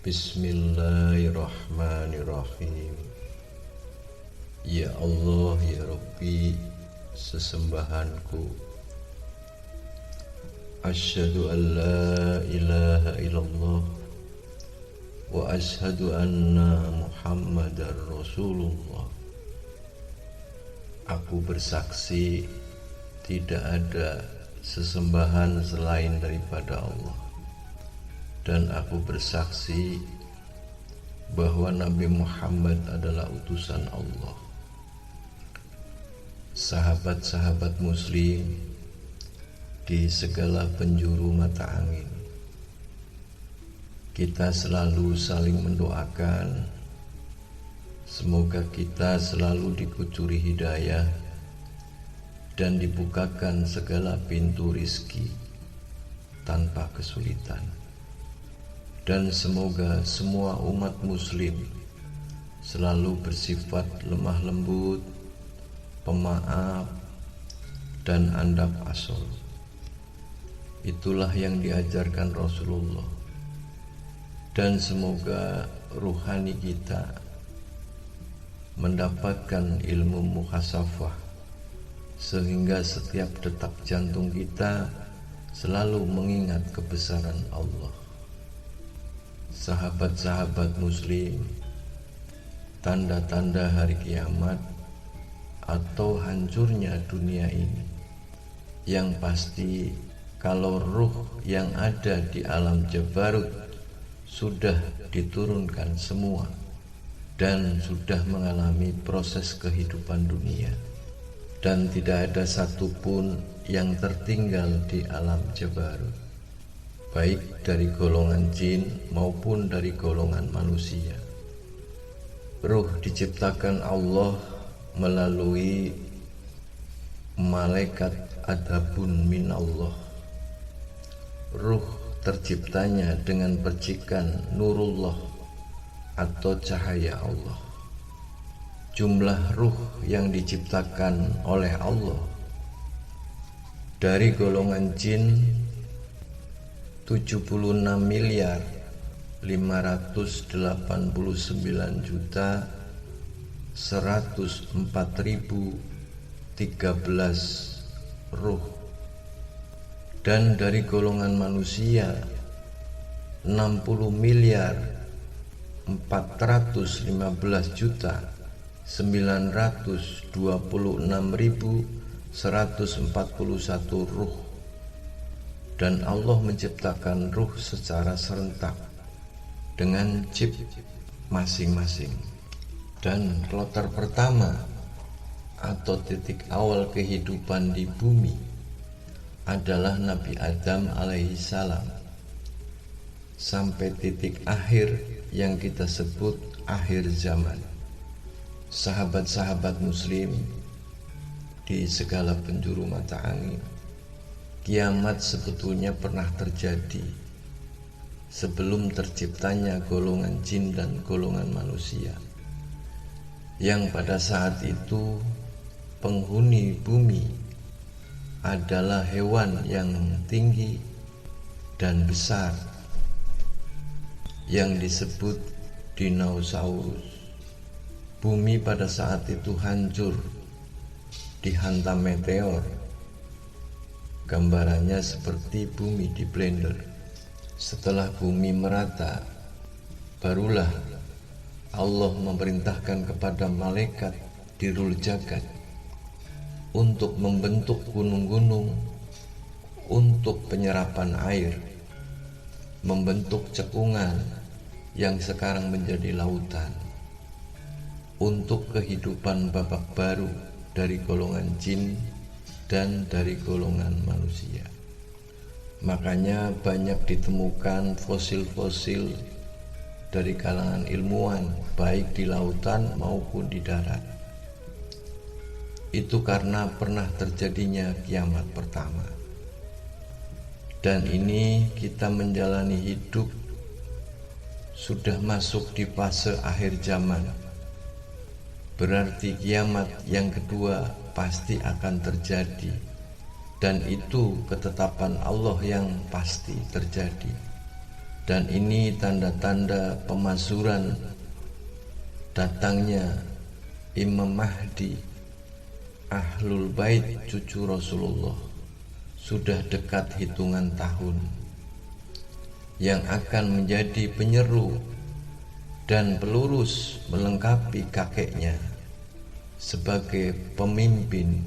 Bismillahirrahmanirrahim. Ya Allah, ya Rabbi, sesembahanku. Asyhadu an la ilaha illallah wa asyhadu anna Muhammadar Rasulullah. Aku bersaksi tidak ada sesembahan selain daripada Allah, dan aku bersaksi bahwa Nabi Muhammad adalah utusan Allah. Sahabat-sahabat muslim di segala penjuru mata angin, kita selalu saling mendoakan semoga kita selalu dikucuri hidayah dan dibukakan segala pintu rizki tanpa kesulitan. Dan semoga semua umat muslim selalu bersifat lemah lembut, pemaaf, dan andap asor. Itulah yang diajarkan Rasulullah. Dan semoga ruhani kita mendapatkan ilmu muhasafah, sehingga setiap detak jantung kita selalu mengingat kebesaran Allah. Sahabat-sahabat muslim, tanda-tanda hari kiamat atau hancurnya dunia ini, yang pasti kalau ruh yang ada di alam Jabarut sudah diturunkan semua dan sudah mengalami proses kehidupan dunia, dan tidak ada satupun yang tertinggal di alam Jabarut, baik dari golongan jin maupun dari golongan manusia. Ruh diciptakan Allah melalui malaikat adabun minallah. Ruh terciptanya dengan percikan nurullah atau cahaya Allah. Jumlah ruh yang diciptakan oleh Allah dari golongan jin 76.589.104.013 ruh, dan dari golongan manusia 60.014.926.141 ruh. Dan Allah menciptakan ruh secara serentak dengan chip masing-masing. Dan kloter pertama atau titik awal kehidupan di bumi adalah Nabi Adam alaihi salam, sampai titik akhir yang kita sebut akhir zaman. Sahabat-sahabat muslim di segala penjuru mata angin, kiamat sebetulnya pernah terjadi sebelum terciptanya golongan jin dan golongan manusia, yang pada saat itu penghuni bumi adalah hewan yang tinggi dan besar yang disebut dinosaurus. Bumi pada saat itu hancur dihantam meteor. Gambarannya seperti bumi di blender. Setelah bumi merata, barulah Allah memerintahkan kepada malaikat dirul jagat untuk membentuk gunung-gunung untuk penyerapan air, membentuk cekungan yang sekarang menjadi lautan, untuk kehidupan babak baru dari golongan jin dan dari golongan manusia. Makanya banyak ditemukan fosil-fosil dari kalangan ilmuwan, baik di lautan maupun di darat. Itu karena pernah terjadinya kiamat pertama. Dan ini kita menjalani hidup sudah masuk di fase akhir zaman. Berarti kiamat yang kedua pasti akan terjadi, dan itu ketetapan Allah yang pasti terjadi. Dan ini tanda-tanda pemazuran datangnya Imam Mahdi, Ahlul Bait cucu Rasulullah. Sudah dekat hitungan tahun, yang akan menjadi penyeru dan pelurus melengkapi kakeknya sebagai pemimpin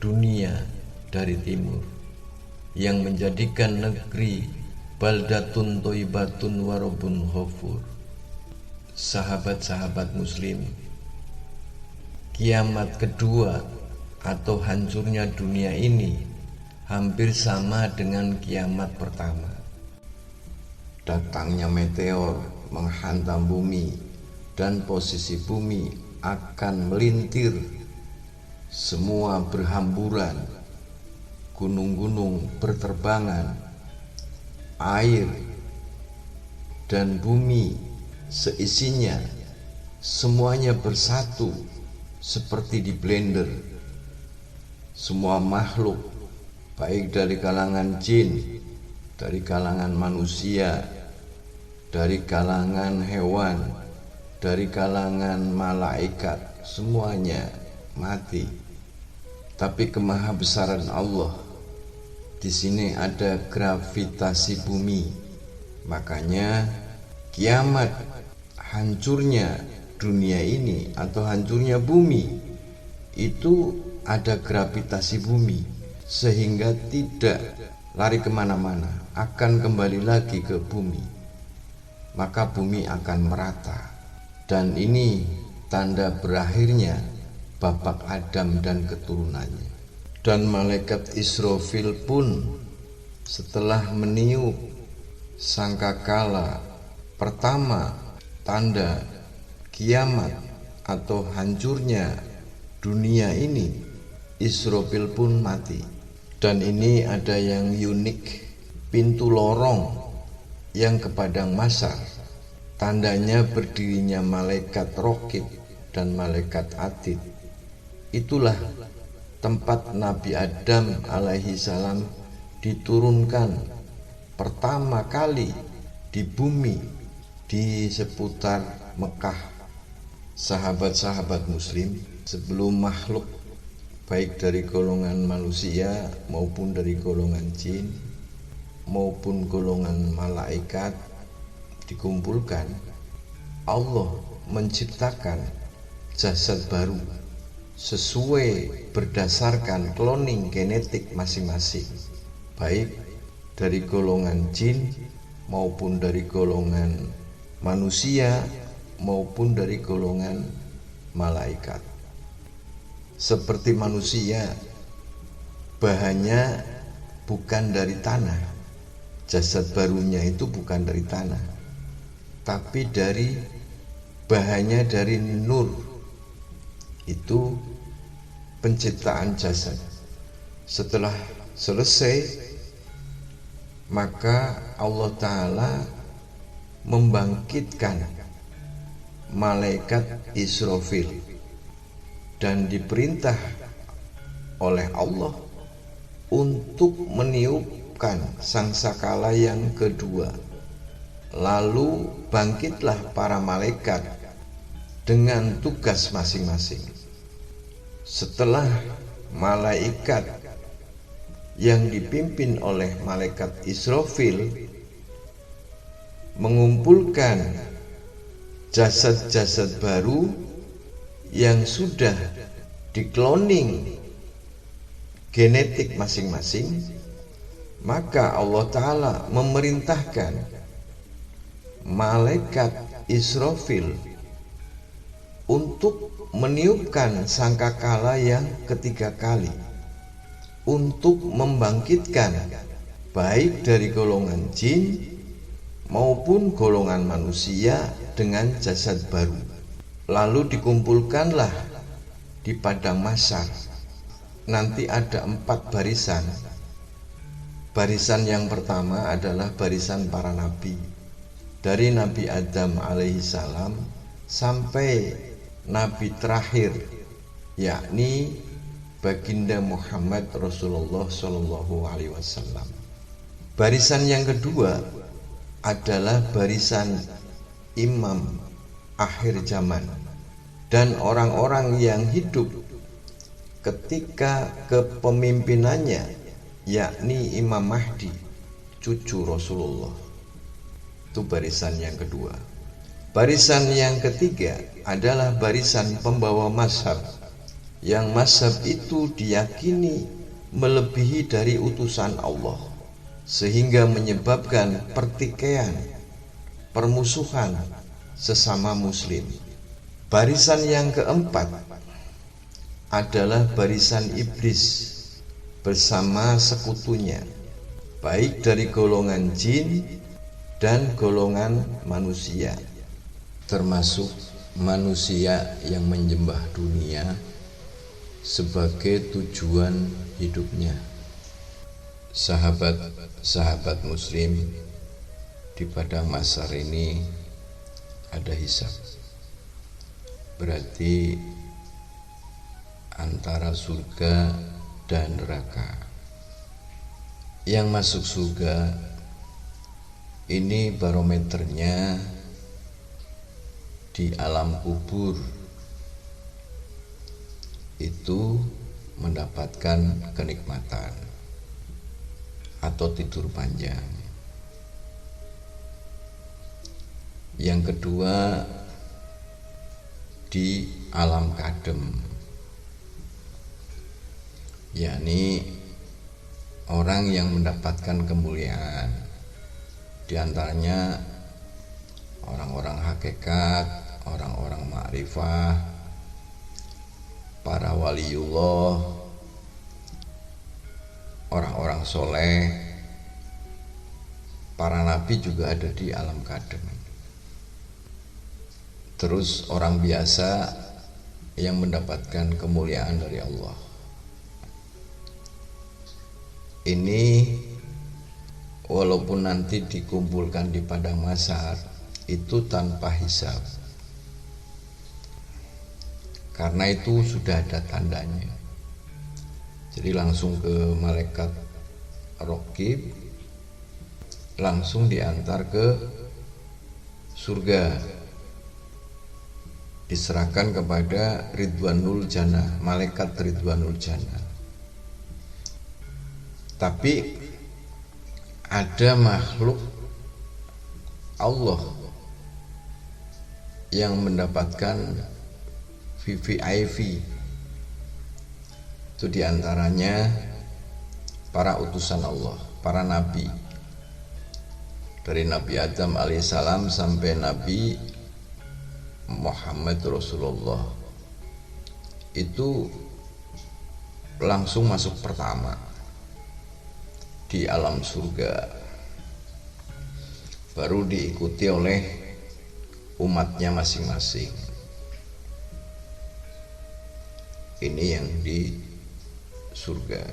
dunia dari timur, yang menjadikan negeri baldatun toibatun warobun ghafur. Sahabat-sahabat muslim, kiamat kedua atau hancurnya dunia ini hampir sama dengan kiamat pertama. Datangnya meteor menghantam bumi dan posisi bumi akan melintir, semua berhamburan, gunung-gunung berterbangan, air dan bumi seisinya semuanya bersatu seperti di blender. Semua makhluk, baik dari kalangan jin, dari kalangan manusia, dari kalangan hewan, dari kalangan malaikat, semuanya mati. Tapi kemahabesaran Allah, di sini ada gravitasi bumi. Makanya kiamat, hancurnya dunia ini atau hancurnya bumi, itu ada gravitasi bumi, sehingga tidak lari kemana-mana, akan kembali lagi ke bumi. Maka bumi akan merata. Dan ini tanda berakhirnya babak Adam dan keturunannya. Dan malaikat Israfil pun setelah meniup sangkakala pertama, tanda kiamat atau hancurnya dunia ini, Israfil pun mati. Dan ini ada yang unik, pintu lorong yang ke padang mahsyar, tandanya berdirinya malaikat Raqib dan malaikat Atid. Itulah tempat Nabi Adam alaihi salam diturunkan pertama kali di bumi, di seputar Mekah. Sahabat-sahabat muslim, sebelum makhluk baik dari golongan manusia maupun dari golongan jin maupun golongan malaikat dikumpulkan, Allah menciptakan jasad baru sesuai berdasarkan cloning genetik masing-masing, baik dari golongan jin maupun dari golongan manusia maupun dari golongan malaikat. Seperti manusia, bahannya bukan dari tanah, jasad barunya itu bukan dari tanah, tapi dari bahannya dari nur. Itu penciptaan jasad. Setelah selesai, maka Allah Ta'ala membangkitkan malaikat Israfil dan diperintah oleh Allah untuk meniupkan sangsakala yang kedua. Lalu bangkitlah para malaikat dengan tugas masing-masing. Setelah malaikat yang dipimpin oleh malaikat Israfil mengumpulkan jasad-jasad baru yang sudah dikloning genetik masing-masing, maka Allah Ta'ala memerintahkan malaikat Israfil untuk meniupkan sangkakala yang ketiga kali, untuk membangkitkan baik dari golongan jin maupun golongan manusia dengan jasad baru. Lalu dikumpulkanlah di padang mahsyar. Nanti ada 4 barisan. Barisan yang pertama adalah barisan para nabi, dari Nabi Adam alaihi salam sampai nabi terakhir, yakni baginda Muhammad Rasulullah Shallallahu Alaihi Wasallam. Barisan yang kedua adalah barisan imam akhir zaman dan orang-orang yang hidup ketika kepemimpinannya, yakni Imam Mahdi, cucu Rasulullah. Itu barisan yang kedua. Barisan yang ketiga adalah barisan pembawa mazhab, yang mazhab itu diyakini melebihi dari utusan Allah, sehingga menyebabkan pertikaian, permusuhan sesama muslim. Barisan yang keempat adalah barisan iblis bersama sekutunya, baik dari golongan jin dan golongan manusia, termasuk manusia yang menyembah dunia sebagai tujuan hidupnya. Sahabat muslim, di padang mahsyar ini ada hisab. Berarti antara surga dan neraka. Yang masuk surga ini barometernya di alam kubur, itu mendapatkan kenikmatan atau tidur panjang. Yang kedua di alam kadem, yakni orang yang mendapatkan kemuliaan, di antaranya orang-orang hakikat, orang-orang ma'rifah, para waliullah, orang-orang soleh, para nabi juga ada di alam kadem. Terus orang biasa yang mendapatkan kemuliaan dari Allah. Ini walaupun nanti dikumpulkan di padang mahsyar itu tanpa hisab, karena itu sudah ada tandanya. Jadi langsung ke malaikat Raqib, langsung diantar ke surga, diserahkan kepada Ridwanul Jannah, malaikat Ridwanul Jannah. Tapi ada makhluk Allah yang mendapatkan VVIP, itu diantaranya para utusan Allah, para nabi, dari Nabi Adam alaihissalam sampai Nabi Muhammad Rasulullah, itu langsung masuk pertama di alam surga, baru diikuti oleh umatnya masing-masing. Ini yang di surga.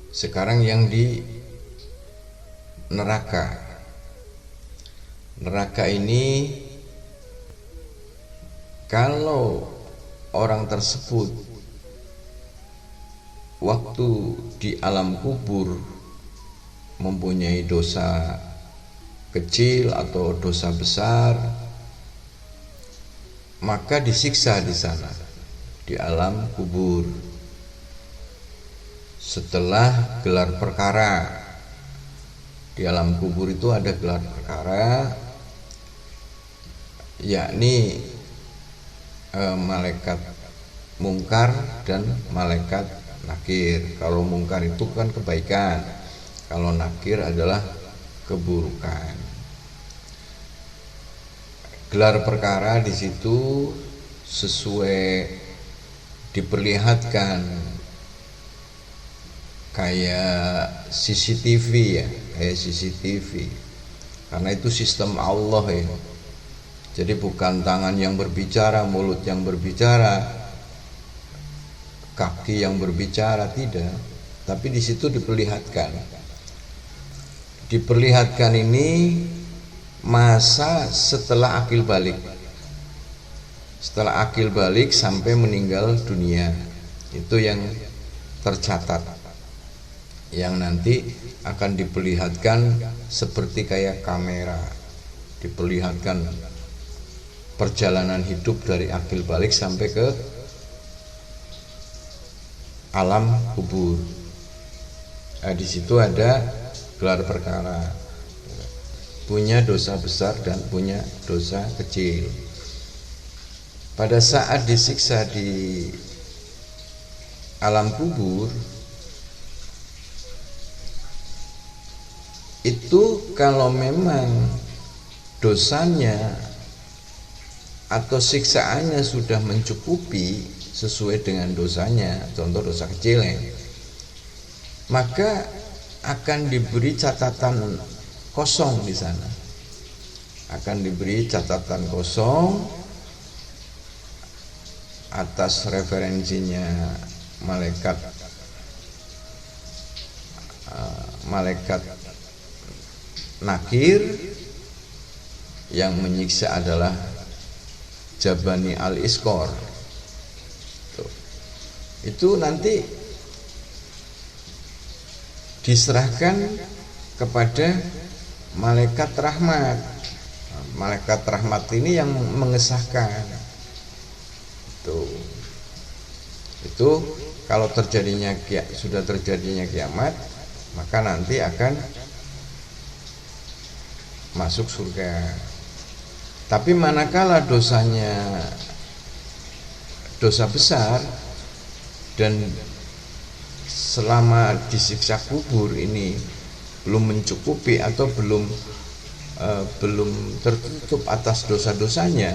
Sekarang yang di neraka. Neraka ini kalau orang tersebut waktu di alam kubur mempunyai dosa kecil atau dosa besar, maka disiksa di sana di alam kubur. Setelah gelar perkara, di alam kubur itu ada gelar perkara, yakni malaikat mungkar dan malaikat nakir. Kalau mungkar itu kan kebaikan, kalau nakir adalah keburukan. Gelar perkara di situ sesuai diperlihatkan kayak CCTV ya, kayak CCTV. Karena itu sistem Allah ya. Jadi bukan tangan yang berbicara, mulut yang berbicara, kaki yang berbicara, tidak. Tapi di situ diperlihatkan. Diperlihatkan ini masa setelah akil balik. Setelah akil balik sampai meninggal dunia. Itu yang tercatat. yang nanti akan diperlihatkan seperti kayak kamera, diperlihatkan perjalanan hidup dari akil balik sampai ke alam kubur. Di situ ada gelar perkara, punya dosa besar dan punya dosa kecil. Pada saat disiksa di alam kubur itu, kalau memang dosanya atau siksaannya sudah mencukupi sesuai dengan dosanya, contoh dosa kecil ya, maka akan diberi catatan kosong di sana, akan diberi catatan kosong atas referensinya malaikat nakir. Yang menyiksa adalah Jabani al-Iskor. Itu nanti diserahkan kepada malaikat rahmat. Malaikat rahmat ini yang mengesahkan. Itu kalau sudah terjadinya kiamat, maka nanti akan masuk surga. Tapi manakala dosanya dosa besar dan selama disiksa kubur ini belum mencukupi atau belum tertutup atas dosa-dosanya,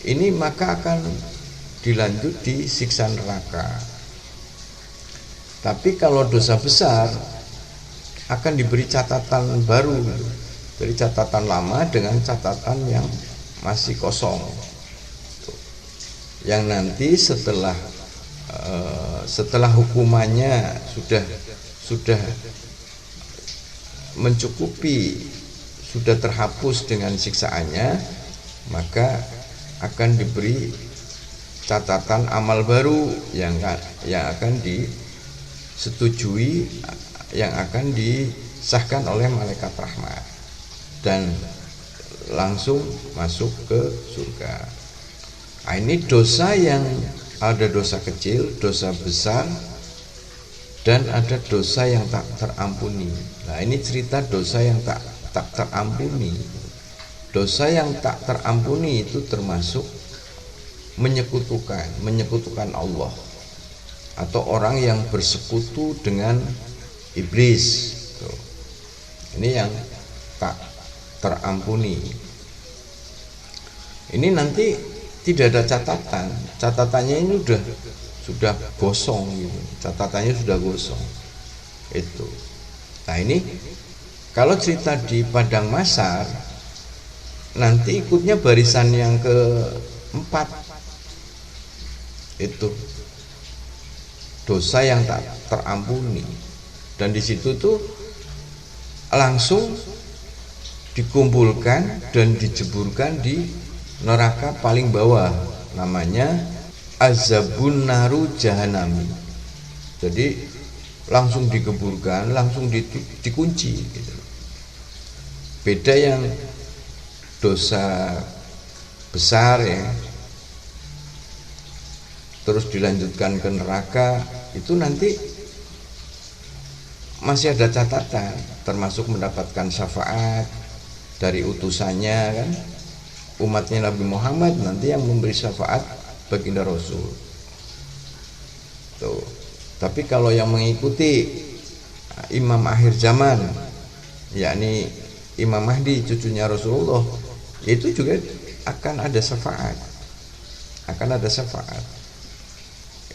ini maka akan dilanjut di siksa neraka. Tapi kalau dosa besar akan diberi catatan baru, dari catatan lama dengan catatan yang masih kosong, yang nanti setelah hukumannya sudah mencukupi, sudah terhapus dengan siksaannya, maka akan diberi catatan amal baru yang akan disetujui, yang akan disahkan oleh malaikat rahmat dan langsung masuk ke surga. Nah, ini dosa yang ada dosa kecil, dosa besar, dan ada dosa yang tak terampuni. Nah, ini cerita dosa yang tak terampuni. Dosa yang tak terampuni itu termasuk menyekutukan Allah, atau orang yang bersekutu dengan iblis. Ini yang tak terampuni. Ini nanti tidak ada catatan, catatannya ini sudah gosong gitu, catatannya sudah gosong itu. Nah, ini kalau cerita di padang mahsyar, nanti ikutnya barisan yang keempat, itu dosa yang tak terampuni, dan di situ tuh langsung dikumpulkan dan dijeburkan di neraka paling bawah, namanya azabun naru jahanami. Jadi langsung dikeburkan, langsung dikunci gitu. Beda yang dosa besar ya, terus dilanjutkan ke neraka, itu nanti masih ada catatan, termasuk mendapatkan syafaat dari utusannya kan, umatnya Nabi Muhammad nanti yang memberi syafaat baginda Rasul. Tuh. Tapi kalau yang mengikuti imam akhir zaman, yakni Imam Mahdi cucunya Rasulullah, itu juga akan ada syafaat,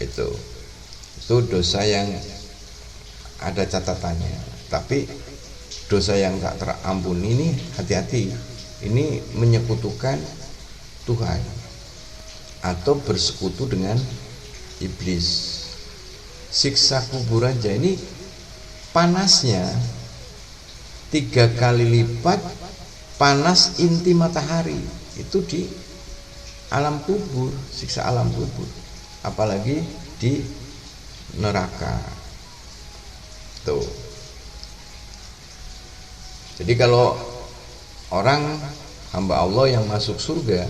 itu dosa yang ada catatannya. Tapi dosa yang tak terampuni ini hati-hati, ini menyekutukan Tuhan atau bersekutu dengan iblis. Siksa kubur aja ini panasnya 3 kali lipat panas inti matahari itu di alam kubur, siksa alam kubur, apalagi di neraka. Tuh. Jadi kalau orang hamba Allah yang masuk surga,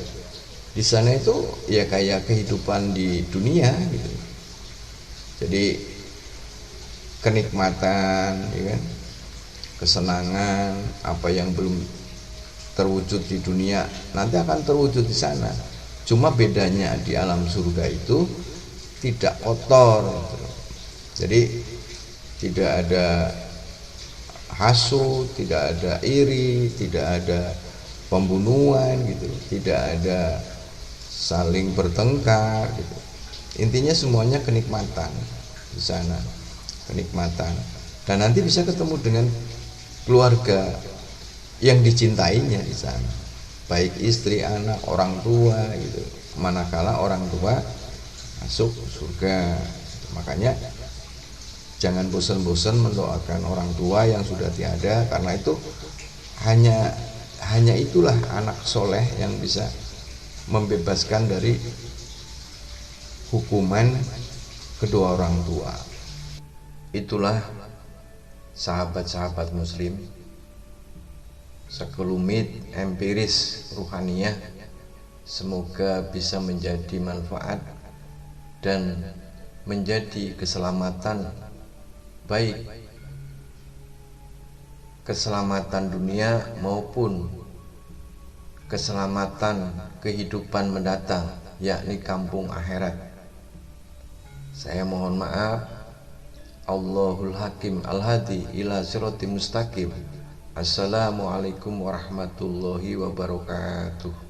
di sana itu ya kayak kehidupan di dunia gitu. Jadi kenikmatan, ya kan? Kesenangan, apa yang belum terwujud di dunia nanti akan terwujud di sana. Cuma bedanya di alam surga itu tidak kotor gitu. Jadi tidak ada hasut, tidak ada iri, tidak ada pembunuhan gitu, tidak ada saling bertengkar gitu. Intinya semuanya kenikmatan di sana, kenikmatan. Dan nanti bisa ketemu dengan keluarga yang dicintainya di sana, baik istri, anak, orang tua gitu. Manakala orang tua masuk surga, makanya jangan bosan-bosan mendoakan orang tua yang sudah tiada, karena itu hanya itulah anak soleh yang bisa membebaskan dari hukuman kedua orang tua. Itulah sahabat-sahabat muslim, sekelumit empiris ruhaniyah, semoga bisa menjadi manfaat dan menjadi keselamatan, baik keselamatan dunia maupun keselamatan kehidupan mendatang, yakni kampung akhirat. Saya mohon maaf. Allahul Hakim Al-Hadi ila sirati mustaqim. Assalamualaikum warahmatullahi wabarakatuh.